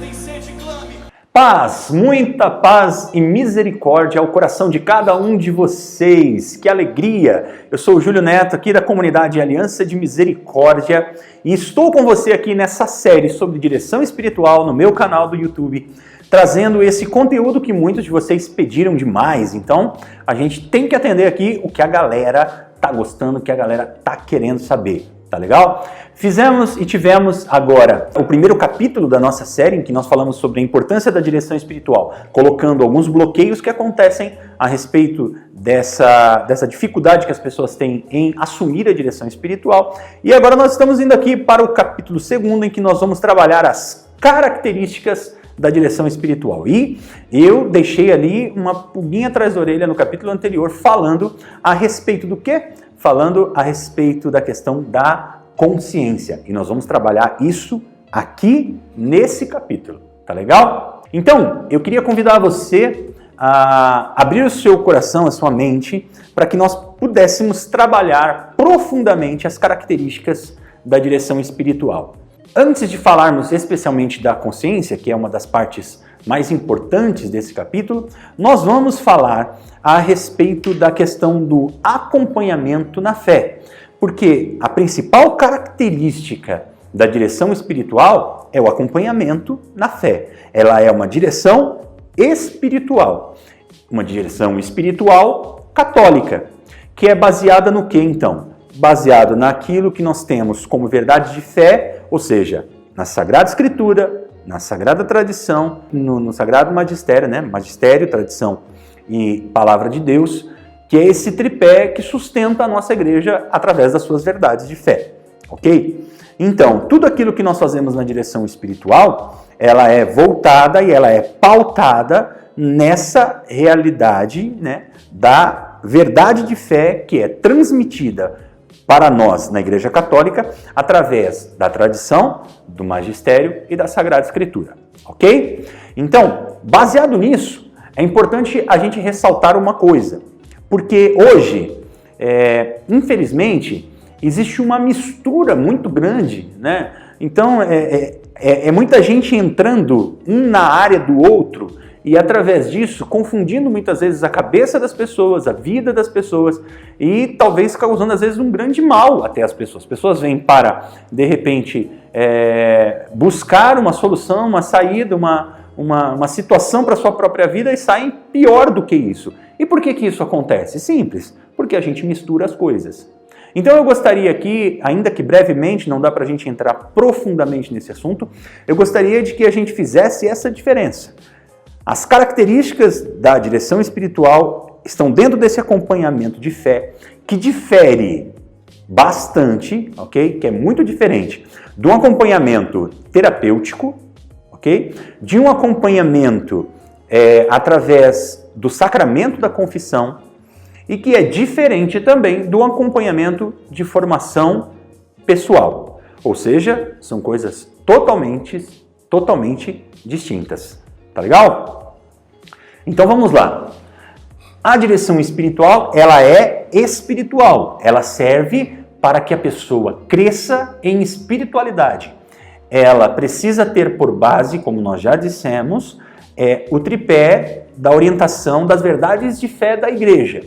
tem sede, clame. Paz, muita paz e misericórdia ao coração de cada um de vocês. Que alegria! Eu sou o Júlio Neto, aqui da comunidade Aliança de Misericórdia, e estou com você aqui nessa série sobre direção espiritual no meu canal do YouTube, trazendo esse conteúdo que muitos de vocês pediram demais. Então, a gente tem que atender aqui o que a galera tá gostando, o que a galera tá querendo saber. Tá legal? Fizemos e tivemos agora o primeiro capítulo da nossa série em que nós falamos sobre a importância da direção espiritual, colocando alguns bloqueios que acontecem a respeito dessa dificuldade que as pessoas têm em assumir a direção espiritual. E agora nós estamos indo aqui para o capítulo 2, em que nós vamos trabalhar as características da direção espiritual. E eu deixei ali uma pulguinha atrás da orelha no capítulo anterior falando a respeito do quê? Falando a respeito da questão da consciência. E nós vamos trabalhar isso aqui nesse capítulo. Tá legal? Então, eu queria convidar você a abrir o seu coração, a sua mente, para que nós pudéssemos trabalhar profundamente as características da direção espiritual. Antes de falarmos especialmente da consciência, que é uma das partes mais importantes desse capítulo, nós vamos falar a respeito da questão do acompanhamento na fé. Porque a principal característica da direção espiritual é o acompanhamento na fé. Ela é uma direção espiritual. Uma direção espiritual católica, que é baseada no quê, então? Baseado naquilo que nós temos como verdade de fé, ou seja, na Sagrada Escritura, na Sagrada Tradição, no Sagrado Magistério, né? Magistério, tradição e palavra de Deus, que é esse tripé que sustenta a nossa igreja através das suas verdades de fé, ok? Então, tudo aquilo que nós fazemos na direção espiritual, ela é voltada e ela é pautada nessa realidade, né, da verdade de fé que é transmitida para nós, na Igreja Católica, através da tradição, do magistério e da Sagrada Escritura, ok? Então, baseado nisso, é importante a gente ressaltar uma coisa, porque hoje, infelizmente, existe uma mistura muito grande, né? Então, é muita gente entrando um na área do outro, e através disso, confundindo muitas vezes a cabeça das pessoas, a vida das pessoas, e talvez causando às vezes um grande mal até as pessoas. As pessoas vêm para, de repente, buscar uma solução, uma saída, uma situação para a sua própria vida e saem pior do que isso. E por que isso acontece? Simples, porque a gente mistura as coisas. Então eu gostaria aqui, ainda que brevemente, não dá para a gente entrar profundamente nesse assunto, eu gostaria de que a gente fizesse essa diferença. As características da direção espiritual estão dentro desse acompanhamento de fé, que difere bastante, ok? Que é muito diferente de um acompanhamento terapêutico, ok? De um acompanhamento através do sacramento da confissão e que é diferente também do acompanhamento de formação pessoal. Ou seja, são coisas totalmente distintas. Tá legal? Então vamos lá. A direção espiritual, ela é espiritual. Ela serve para que a pessoa cresça em espiritualidade. Ela precisa ter por base, como nós já dissemos, o tripé da orientação das verdades de fé da igreja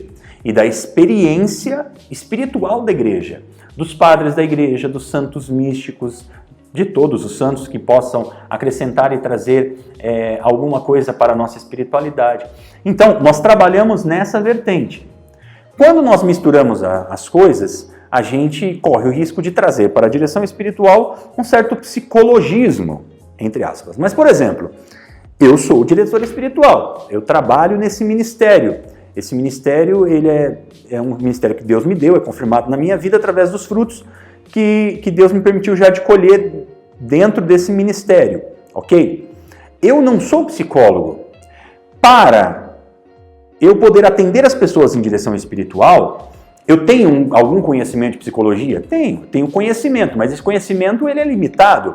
e da experiência espiritual da igreja, dos padres da igreja, dos santos místicos, de todos os santos que possam acrescentar e trazer alguma coisa para a nossa espiritualidade. Então, nós trabalhamos nessa vertente. Quando nós misturamos as coisas, a gente corre o risco de trazer para a direção espiritual um certo psicologismo, entre aspas. Mas, por exemplo, eu sou o diretor espiritual, eu trabalho nesse ministério. Esse ministério ele é um ministério que Deus me deu, é confirmado na minha vida através dos frutos que Deus me permitiu já de colher dentro desse ministério, ok? Eu não sou psicólogo. Para eu poder atender as pessoas em direção espiritual, eu tenho algum conhecimento de psicologia? Tenho conhecimento, mas esse conhecimento ele é limitado.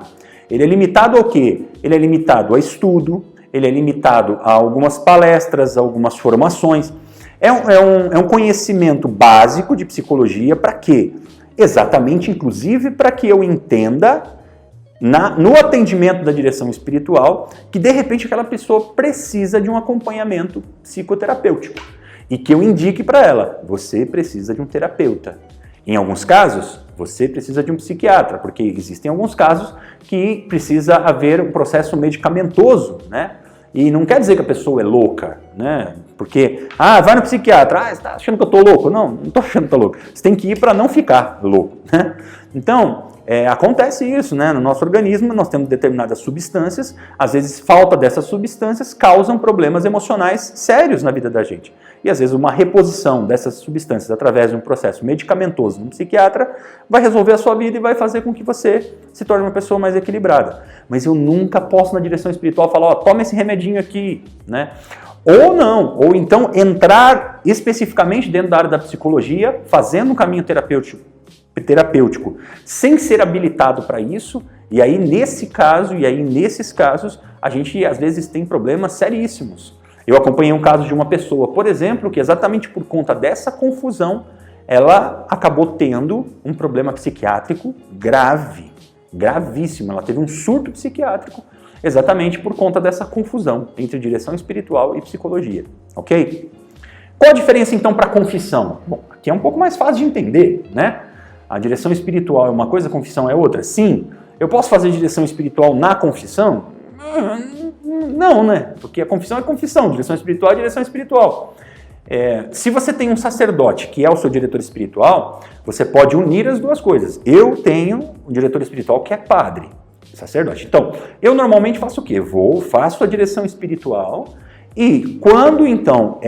Ele é limitado ao quê? Ele é limitado a estudo, ele é limitado a algumas palestras, a algumas formações. É um conhecimento básico de psicologia para quê? Exatamente, inclusive, para que eu entenda no atendimento da direção espiritual, que de repente aquela pessoa precisa de um acompanhamento psicoterapêutico e que eu indique para ela, você precisa de um terapeuta. Em alguns casos, você precisa de um psiquiatra, porque existem alguns casos que precisa haver um processo medicamentoso, né? E não quer dizer que a pessoa é louca, né? Porque, vai no psiquiatra, você está achando que eu estou louco? Não estou achando que estou louco. Você tem que ir para não ficar louco, né? Então, acontece isso, né? No nosso organismo nós temos determinadas substâncias, às vezes falta dessas substâncias causam problemas emocionais sérios na vida da gente. E às vezes uma reposição dessas substâncias através de um processo medicamentoso no psiquiatra vai resolver a sua vida e vai fazer com que você se torne uma pessoa mais equilibrada. Mas eu nunca posso na direção espiritual falar, toma esse remedinho aqui, né? Ou não, ou então entrar especificamente dentro da área da psicologia, fazendo um caminho terapêutico, sem ser habilitado para isso, e aí nesses casos, a gente às vezes tem problemas seríssimos. Eu acompanhei um caso de uma pessoa, por exemplo, que exatamente por conta dessa confusão, ela acabou tendo um problema psiquiátrico grave, gravíssimo. Ela teve um surto psiquiátrico exatamente por conta dessa confusão entre direção espiritual e psicologia, ok? Qual a diferença então para a confissão? Bom, aqui é um pouco mais fácil de entender, né? A direção espiritual é uma coisa, a confissão é outra. Sim, eu posso fazer direção espiritual na confissão? Não, né? Porque a confissão é confissão, direção espiritual é direção espiritual. Se você tem um sacerdote que é o seu diretor espiritual, você pode unir as duas coisas. Eu tenho um diretor espiritual que é padre, sacerdote. Então, eu normalmente faço o quê? Faço a direção espiritual e quando então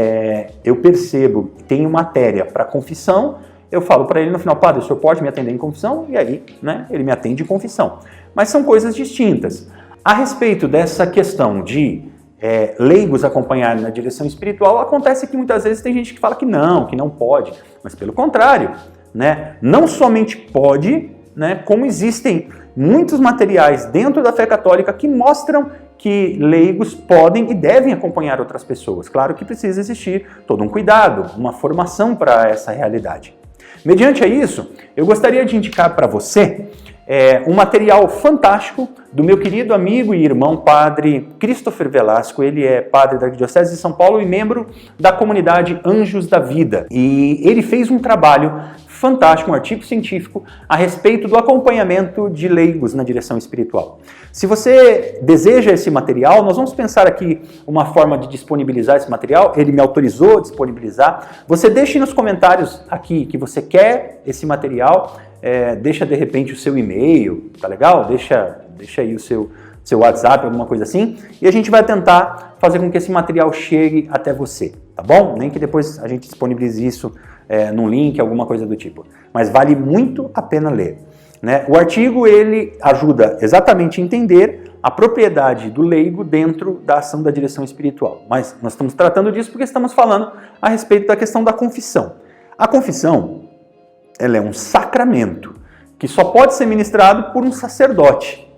eu percebo que tenho matéria para confissão, eu falo para ele no final, padre, o senhor pode me atender em confissão? E aí, né, ele me atende em confissão. Mas são coisas distintas. A respeito dessa questão de leigos acompanharem na direção espiritual, acontece que muitas vezes tem gente que fala que não pode, mas pelo contrário, né, não somente pode, né, como existem muitos materiais dentro da fé católica que mostram que leigos podem e devem acompanhar outras pessoas. Claro que precisa existir todo um cuidado, uma formação para essa realidade. Mediante a isso, eu gostaria de indicar para você um material fantástico do meu querido amigo e irmão padre Christopher Velasco. Ele é padre da Arquidiocese de São Paulo e membro da comunidade Anjos da Vida. E ele fez um trabalho fantástico, um artigo científico a respeito do acompanhamento de leigos na direção espiritual. Se você deseja esse material, nós vamos pensar aqui uma forma de disponibilizar esse material. Ele me autorizou a disponibilizar. Você deixe nos comentários aqui que você quer esse material. Deixa de repente o seu e-mail, tá legal? Deixa aí o seu WhatsApp, alguma coisa assim, e a gente vai tentar fazer com que esse material chegue até você, tá bom? Nem que depois a gente disponibilize isso num link, alguma coisa do tipo. Mas vale muito a pena ler, né? O artigo, ele ajuda exatamente a entender a propriedade do leigo dentro da ação da direção espiritual. Mas nós estamos tratando disso porque estamos falando a respeito da questão da confissão. A confissão, ela é um sacramento que só pode ser ministrado por um sacerdote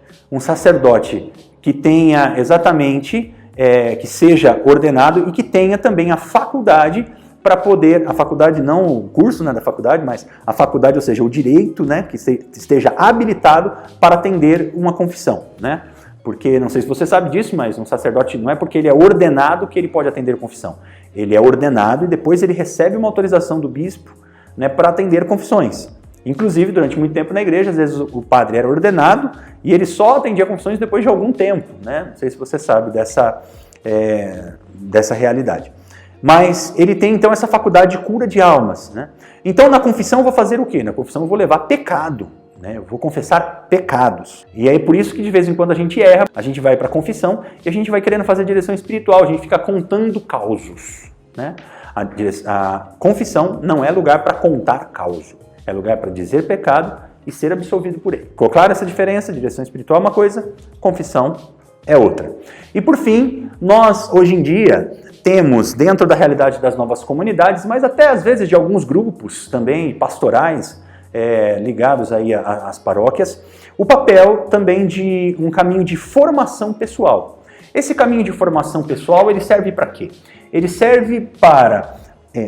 que tenha exatamente, que seja ordenado e que tenha também a faculdade para poder, a faculdade não o curso, né, da faculdade, mas a faculdade, ou seja, o direito, né, que esteja habilitado para atender uma confissão, né? Porque, não sei se você sabe disso, mas um sacerdote não é porque ele é ordenado que ele pode atender confissão. Ele é ordenado e depois ele recebe uma autorização do bispo, né, para atender confissões. Inclusive, durante muito tempo na igreja, às vezes o padre era ordenado e ele só atendia confissões depois de algum tempo, né? Não sei se você sabe dessa realidade. Mas ele tem, então, essa faculdade de cura de almas, né? Então, na confissão eu vou fazer o quê? Na confissão eu vou levar pecado, né? Eu vou confessar pecados. E aí, por isso que de vez em quando a gente erra, a gente vai para a confissão e a gente vai querendo fazer direção espiritual, a gente fica contando causos, né? A confissão não é lugar para contar causo, é lugar para dizer pecado e ser absolvido por ele. Ficou clara essa diferença? Direção espiritual é uma coisa, confissão é outra. E por fim, nós hoje em dia temos dentro da realidade das novas comunidades, mas até às vezes de alguns grupos também pastorais ligados aí às paróquias, o papel também de um caminho de formação pessoal. Esse caminho de formação pessoal, ele serve para quê? Ele serve para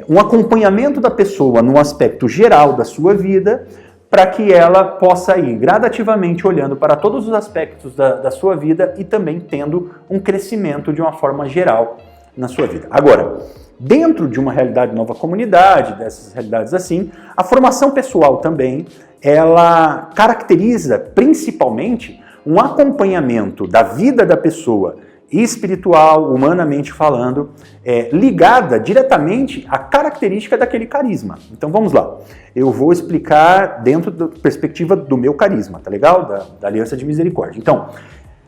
um acompanhamento da pessoa no aspecto geral da sua vida, para que ela possa ir gradativamente olhando para todos os aspectos da sua vida e também tendo um crescimento de uma forma geral na sua vida. Agora, dentro de uma realidade nova comunidade, dessas realidades assim, a formação pessoal também, ela caracteriza principalmente um acompanhamento da vida da pessoa espiritual, humanamente falando, ligada diretamente à característica daquele carisma. Então vamos lá, eu vou explicar dentro da perspectiva do meu carisma, tá legal? Da Aliança de Misericórdia. Então,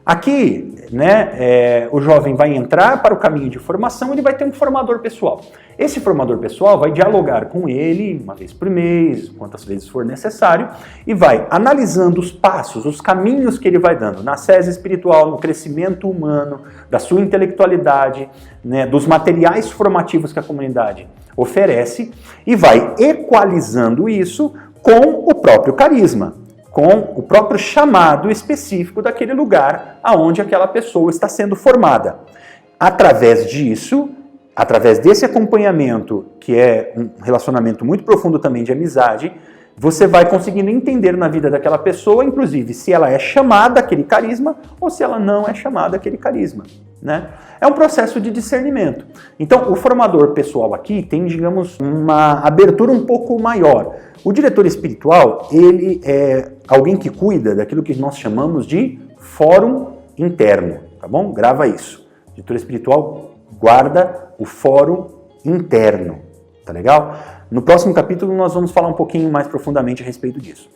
aqui, né, o jovem vai entrar para o caminho de formação, ele vai ter um formador pessoal. Esse formador pessoal vai dialogar com ele uma vez por mês, quantas vezes for necessário, e vai analisando os passos, os caminhos que ele vai dando na ascese espiritual, no crescimento humano, da sua intelectualidade, né, dos materiais formativos que a comunidade oferece, e vai equalizando isso com o próprio carisma, com o próprio chamado específico daquele lugar aonde aquela pessoa está sendo formada. Através disso, através desse acompanhamento, que é um relacionamento muito profundo também de amizade, você vai conseguindo entender na vida daquela pessoa, inclusive, se ela é chamada aquele carisma ou se ela não é chamada aquele carisma, né? É um processo de discernimento. Então, o formador pessoal aqui tem, digamos, uma abertura um pouco maior. O diretor espiritual, ele é alguém que cuida daquilo que nós chamamos de fórum interno, tá bom? Grava isso. O diretor espiritual guarda o fórum interno, tá legal? No próximo capítulo nós vamos falar um pouquinho mais profundamente a respeito disso.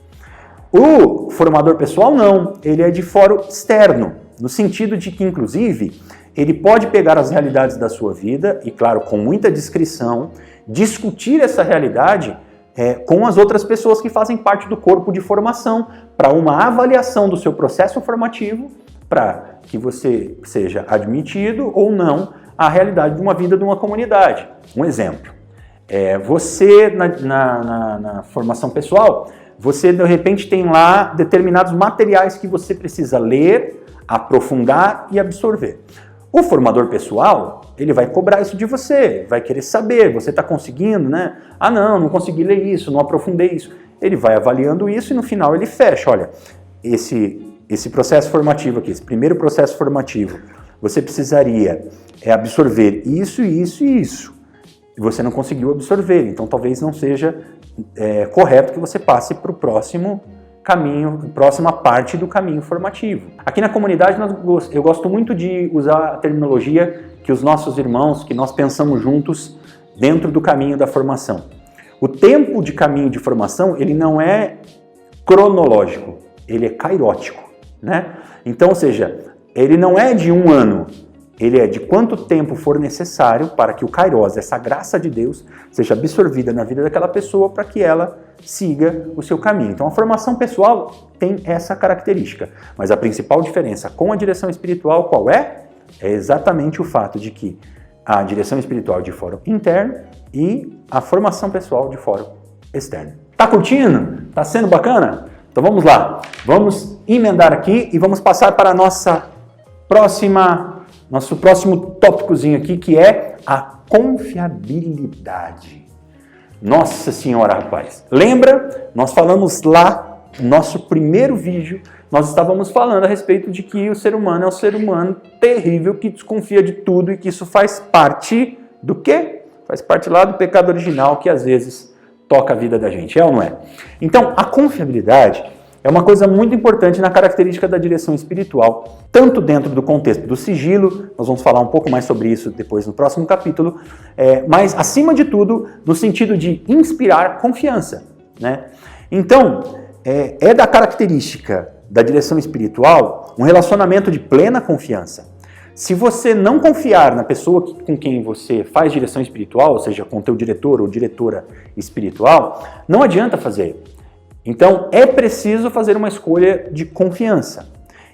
O formador pessoal não, ele é de fórum externo, no sentido de que, inclusive, ele pode pegar as realidades da sua vida e, claro, com muita discrição, discutir essa realidade com as outras pessoas que fazem parte do corpo de formação, para uma avaliação do seu processo formativo, para que você seja admitido ou não à realidade de uma vida de uma comunidade. Um exemplo, você na formação pessoal, você de repente tem lá determinados materiais que você precisa ler, aprofundar e absorver. O formador pessoal, ele vai cobrar isso de você, vai querer saber, você está conseguindo, né? Ah não consegui ler isso, não aprofundei isso. Ele vai avaliando isso e no final ele fecha, olha, esse processo formativo aqui, esse primeiro processo formativo, você precisaria absorver isso, isso e isso. E você não conseguiu absorver, então talvez não seja correto que você passe para o próximo caminho, próxima parte do caminho formativo. Aqui na comunidade eu gosto muito de usar a terminologia que os nossos irmãos, que nós pensamos juntos dentro do caminho da formação. O tempo de caminho de formação, ele não é cronológico, ele é kairótico, né? Então, ou seja, ele não é de 1 ano, ele é de quanto tempo for necessário para que o kairos, essa graça de Deus, seja absorvida na vida daquela pessoa para que ela siga o seu caminho. Então a formação pessoal tem essa característica, mas a principal diferença com a direção espiritual qual é? É exatamente o fato de que a direção espiritual de fórum interno e a formação pessoal de fórum externo. Tá curtindo? Tá sendo bacana? Então vamos lá, vamos emendar aqui e vamos passar para a nosso próximo tópicozinho aqui, que é a confiabilidade. Nossa senhora, rapaz. Lembra? Nós falamos lá, no nosso primeiro vídeo, nós estávamos falando a respeito de que o ser humano é um ser humano terrível, que desconfia de tudo e que isso faz parte do quê? Faz parte lá do pecado original que às vezes toca a vida da gente, é ou não é? Então, a confiabilidade é uma coisa muito importante na característica da direção espiritual, tanto dentro do contexto do sigilo, nós vamos falar um pouco mais sobre isso depois no próximo capítulo, mas acima de tudo no sentido de inspirar confiança, né? Então, é da característica da direção espiritual um relacionamento de plena confiança. Se você não confiar na pessoa com quem você faz direção espiritual, ou seja, com o teu diretor ou diretora espiritual, não adianta fazer. Então, é preciso fazer uma escolha de confiança.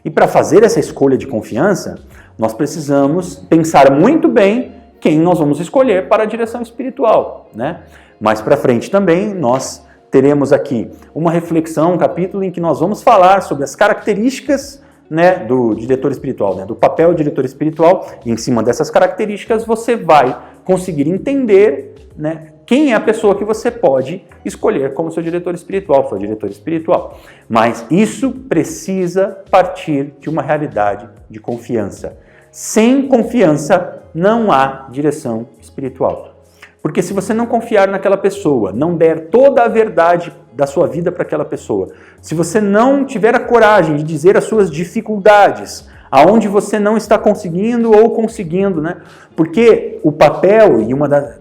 E para fazer essa escolha de confiança, nós precisamos pensar muito bem quem nós vamos escolher para a direção espiritual, né? Mais para frente também, nós teremos aqui uma reflexão, um capítulo em que nós vamos falar sobre as características, né, do diretor espiritual, né, do papel do diretor espiritual, e em cima dessas características você vai conseguir entender, né, quem é a pessoa que você pode escolher como seu diretor espiritual, sua diretora espiritual. Mas isso precisa partir de uma realidade de confiança. Sem confiança não há direção espiritual. Porque se você não confiar naquela pessoa, não der toda a verdade da sua vida para aquela pessoa, se você não tiver a coragem de dizer as suas dificuldades, aonde você não está conseguindo ou conseguindo, né? Porque o papel, e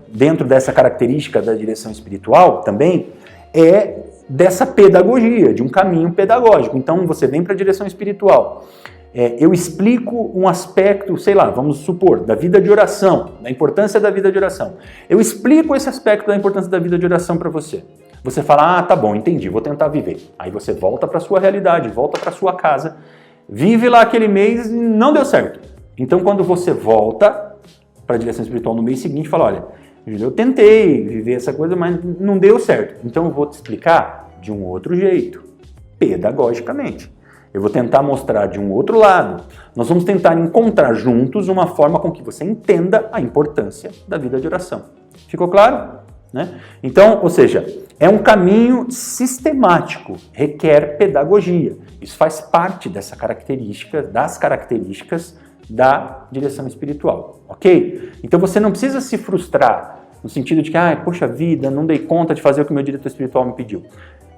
dentro dessa característica da direção espiritual também, é dessa pedagogia, de um caminho pedagógico. Então você vem para a direção espiritual. Eu explico um aspecto, sei lá, vamos supor, da vida de oração, da importância da vida de oração. Eu explico esse aspecto da importância da vida de oração para você. Você fala, ah, tá bom, entendi, vou tentar viver. Aí você volta para sua realidade, volta para sua casa, vive lá aquele mês e não deu certo. Então quando você volta para a direção espiritual no mês seguinte, fala, olha, eu tentei viver essa coisa, mas não deu certo. Então eu vou te explicar de um outro jeito, pedagogicamente. Eu vou tentar mostrar de um outro lado. Nós vamos tentar encontrar juntos uma forma com que você entenda a importância da vida de oração. Ficou claro? Né? Então, ou seja, é um caminho sistemático, requer pedagogia. Isso faz parte das características da direção espiritual, ok? Então você não precisa se frustrar no sentido de que, poxa vida, não dei conta de fazer o que o meu diretor espiritual me pediu.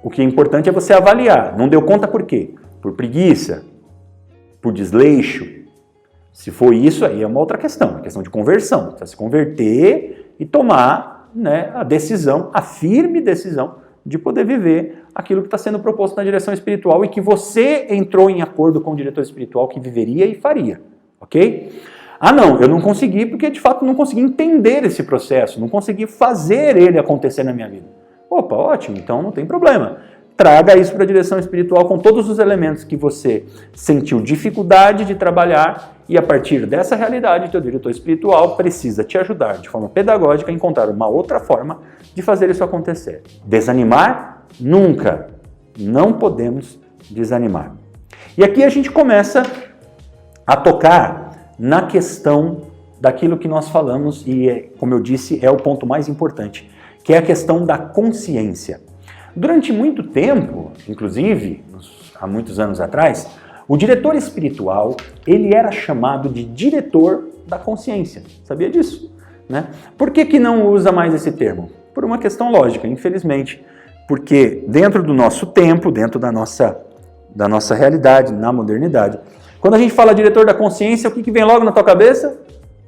O que é importante é você avaliar. Não deu conta por quê? Por preguiça, por desleixo. Se for isso, aí é uma outra questão, questão de conversão. Precisa se converter e tomar, né, a decisão, a firme decisão de poder viver aquilo que está sendo proposto na direção espiritual e que você entrou em acordo com o diretor espiritual que viveria e faria, ok? Ah não, eu não consegui porque de fato não consegui entender esse processo, não consegui fazer ele acontecer na minha vida. Opa, ótimo, então não tem problema. Traga isso para a direção espiritual com todos os elementos que você sentiu dificuldade de trabalhar e a partir dessa realidade, o teu diretor espiritual precisa te ajudar de forma pedagógica a encontrar uma outra forma de fazer isso acontecer. Desanimar? Nunca. Não podemos desanimar. E aqui a gente começa a tocar na questão daquilo que nós falamos e, como eu disse, é o ponto mais importante, que é a questão da consciência. Durante muito tempo, inclusive, há muitos anos atrás, o diretor espiritual, ele era chamado de diretor da consciência. Sabia disso? Né? Por que não usa mais esse termo? Por uma questão lógica, infelizmente. Porque dentro do nosso tempo, dentro da nossa realidade, na modernidade, quando a gente fala diretor da consciência, o que vem logo na tua cabeça?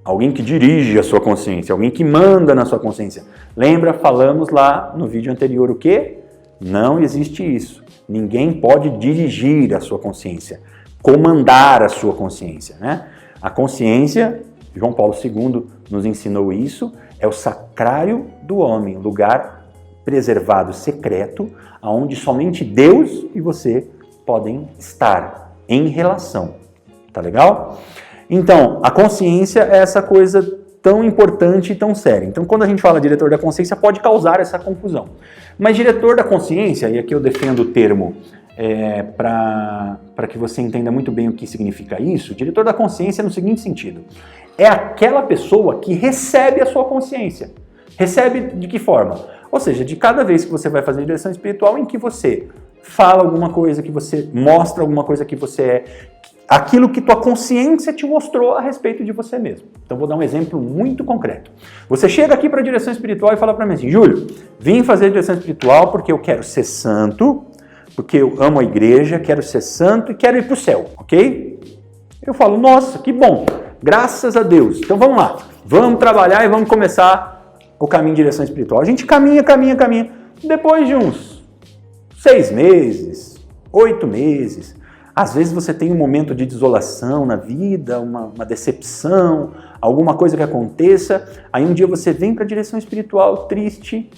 Alguém que dirige a sua consciência, alguém que manda na sua consciência. Lembra, falamos lá no vídeo anterior o quê? Não existe isso. Ninguém pode dirigir a sua consciência, comandar a sua consciência, né? A consciência, João Paulo II nos ensinou isso, é o sacrário do homem, lugar preservado, secreto, onde somente Deus e você podem estar em relação. Tá legal? Então, a consciência é essa coisa tão importante e tão séria. Então, quando a gente fala diretor da consciência, pode causar essa confusão. Mas diretor da consciência, e aqui eu defendo o termo para que você entenda muito bem o que significa isso, diretor da consciência no seguinte sentido, é aquela pessoa que recebe a sua consciência. Recebe de que forma? Ou seja, de cada vez que você vai fazer direção espiritual em que você fala alguma coisa, que você mostra alguma coisa que você é, aquilo que tua consciência te mostrou a respeito de você mesmo. Então vou dar um exemplo muito concreto. Você chega aqui para a direção espiritual e fala para mim assim, Júlio, vim fazer direção espiritual porque eu quero ser santo, porque eu amo a igreja, quero ser santo e quero ir para o céu, ok? Eu falo, nossa, que bom, graças a Deus. Então vamos lá, vamos trabalhar e vamos começar o caminho de direção espiritual. A gente caminha. Depois de uns 6 meses, 8 meses, às vezes você tem um momento de desolação na vida, uma decepção, alguma coisa que aconteça, aí um dia você vem para a direção espiritual triste,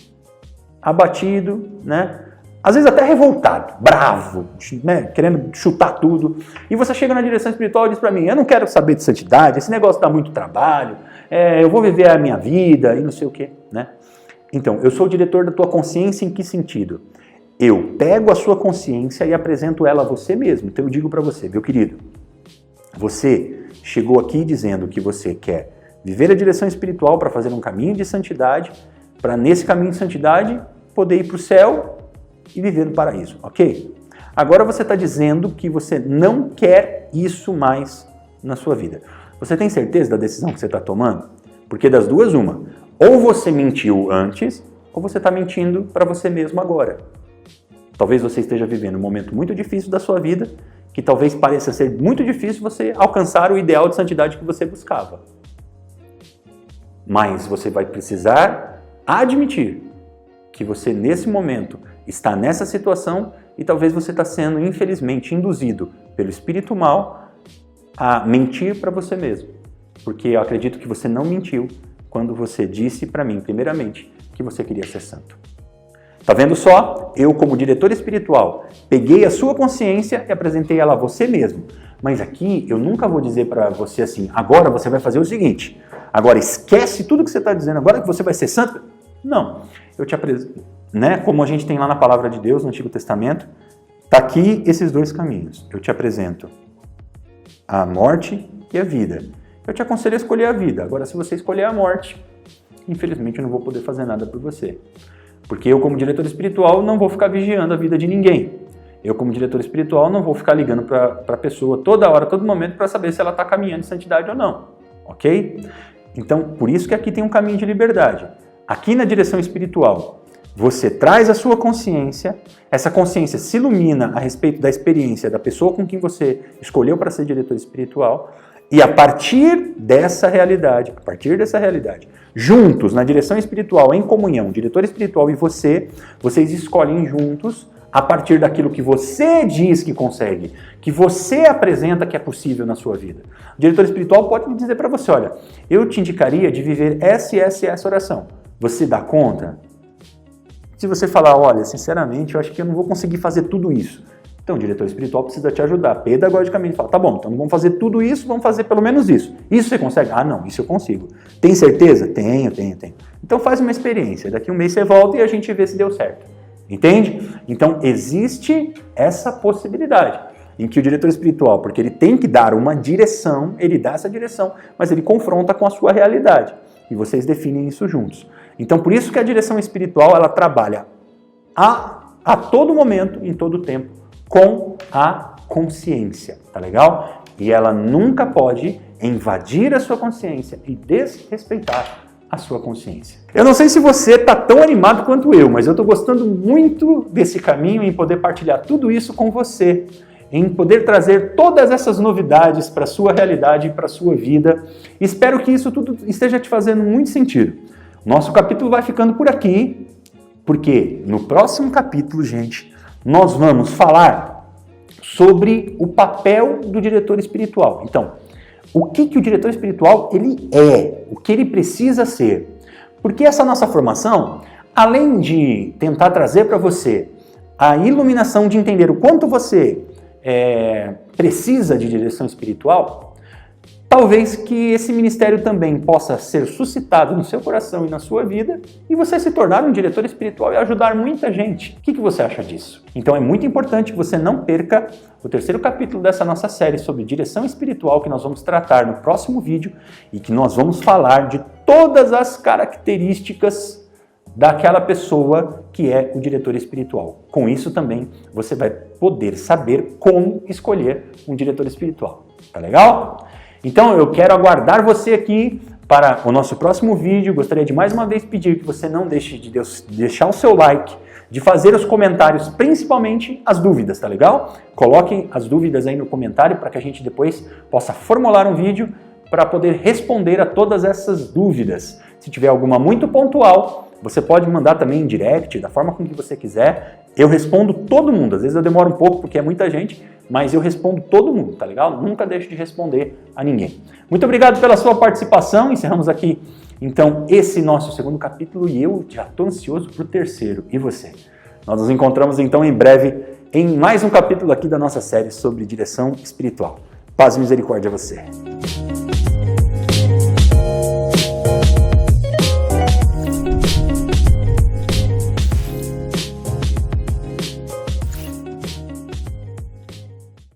abatido, né? Às vezes até revoltado, bravo, né? Querendo chutar tudo, e você chega na direção espiritual e diz para mim, eu não quero saber de santidade, esse negócio dá muito trabalho, eu vou viver a minha vida e não sei o quê, né? Então, eu sou o diretor da tua consciência em que sentido? Eu pego a sua consciência e apresento ela a você mesmo. Então eu digo para você, meu querido, você chegou aqui dizendo que você quer viver a direção espiritual para fazer um caminho de santidade, para nesse caminho de santidade poder ir para o céu e viver no paraíso, ok? Agora você está dizendo que você não quer isso mais na sua vida. Você tem certeza da decisão que você está tomando? Porque das duas, uma. Ou você mentiu antes, ou você está mentindo para você mesmo agora. Talvez você esteja vivendo um momento muito difícil da sua vida, que talvez pareça ser muito difícil você alcançar o ideal de santidade que você buscava. Mas você vai precisar admitir que você, nesse momento, está nessa situação e talvez você está sendo, infelizmente, induzido pelo espírito mal a mentir para você mesmo. Porque eu acredito que você não mentiu quando você disse para mim, primeiramente, que você queria ser santo. Tá vendo só? Eu, como diretor espiritual, peguei a sua consciência e apresentei ela a você mesmo. Mas aqui eu nunca vou dizer para você assim, agora você vai fazer o seguinte, agora esquece tudo que você está dizendo, agora que você vai ser santo. Não, eu te apresento, né? Como a gente tem lá na Palavra de Deus, no Antigo Testamento, tá aqui esses dois caminhos. Eu te apresento a morte e a vida. Eu te aconselho a escolher a vida. Agora, se você escolher a morte, infelizmente eu não vou poder fazer nada por você. Porque eu, como diretor espiritual, não vou ficar vigiando a vida de ninguém. Eu, como diretor espiritual, não vou ficar ligando para a pessoa toda hora, todo momento, para saber se ela está caminhando em santidade ou não. Ok? Então, por isso que aqui tem um caminho de liberdade. Aqui na direção espiritual, você traz a sua consciência, essa consciência se ilumina a respeito da experiência da pessoa com quem você escolheu para ser diretor espiritual, e a partir dessa realidade, juntos, na direção espiritual, em comunhão, diretor espiritual e você, vocês escolhem juntos, a partir daquilo que você diz que consegue, que você apresenta que é possível na sua vida. O diretor espiritual pode dizer para você, olha, eu te indicaria de viver essa e essa oração. Você dá conta? Se você falar, olha, sinceramente, eu acho que eu não vou conseguir fazer tudo isso. Então, o diretor espiritual precisa te ajudar pedagogicamente. Fala, tá bom, então não vamos fazer tudo isso, vamos fazer pelo menos isso. Isso você consegue? Ah, não, isso eu consigo. Tem certeza? Tenho. Então faz uma experiência. Daqui um mês você volta e a gente vê se deu certo. Entende? Então, existe essa possibilidade em que o diretor espiritual, porque ele tem que dar uma direção, ele dá essa direção, mas ele confronta com a sua realidade. E vocês definem isso juntos. Então, por isso que a direção espiritual, ela trabalha a todo momento, em todo tempo, com a consciência, tá legal? E ela nunca pode invadir a sua consciência e desrespeitar a sua consciência. Eu não sei se você está tão animado quanto eu, mas eu estou gostando muito desse caminho, em poder partilhar tudo isso com você, em poder trazer todas essas novidades para a sua realidade e para a sua vida. Espero que isso tudo esteja te fazendo muito sentido. Nosso capítulo vai ficando por aqui, porque no próximo capítulo, gente, nós vamos falar sobre o papel do diretor espiritual. Então, o que o diretor espiritual ele é, o que ele precisa ser. Porque essa nossa formação, além de tentar trazer para você a iluminação de entender o quanto você precisa de direção espiritual, talvez que esse ministério também possa ser suscitado no seu coração e na sua vida e você se tornar um diretor espiritual e ajudar muita gente. O que você acha disso? Então é muito importante que você não perca o terceiro capítulo dessa nossa série sobre direção espiritual, que nós vamos tratar no próximo vídeo e que nós vamos falar de todas as características daquela pessoa que é o diretor espiritual. Com isso também você vai poder saber como escolher um diretor espiritual. Tá legal? Então eu quero aguardar você aqui para o nosso próximo vídeo. Gostaria de mais uma vez pedir que você não deixe de deixar o seu like, de fazer os comentários, principalmente as dúvidas, tá legal? Coloquem as dúvidas aí no comentário para que a gente depois possa formular um vídeo para poder responder a todas essas dúvidas. Se tiver alguma muito pontual, você pode mandar também em direct, da forma como que você quiser. Eu respondo todo mundo. Às vezes eu demoro um pouco porque é muita gente, mas eu respondo todo mundo, tá legal? Nunca deixo de responder a ninguém. Muito obrigado pela sua participação. Encerramos aqui, então, esse nosso segundo capítulo e eu já estou ansioso para o terceiro. E você? Nós nos encontramos, então, em breve em mais um capítulo aqui da nossa série sobre direção espiritual. Paz e misericórdia a você.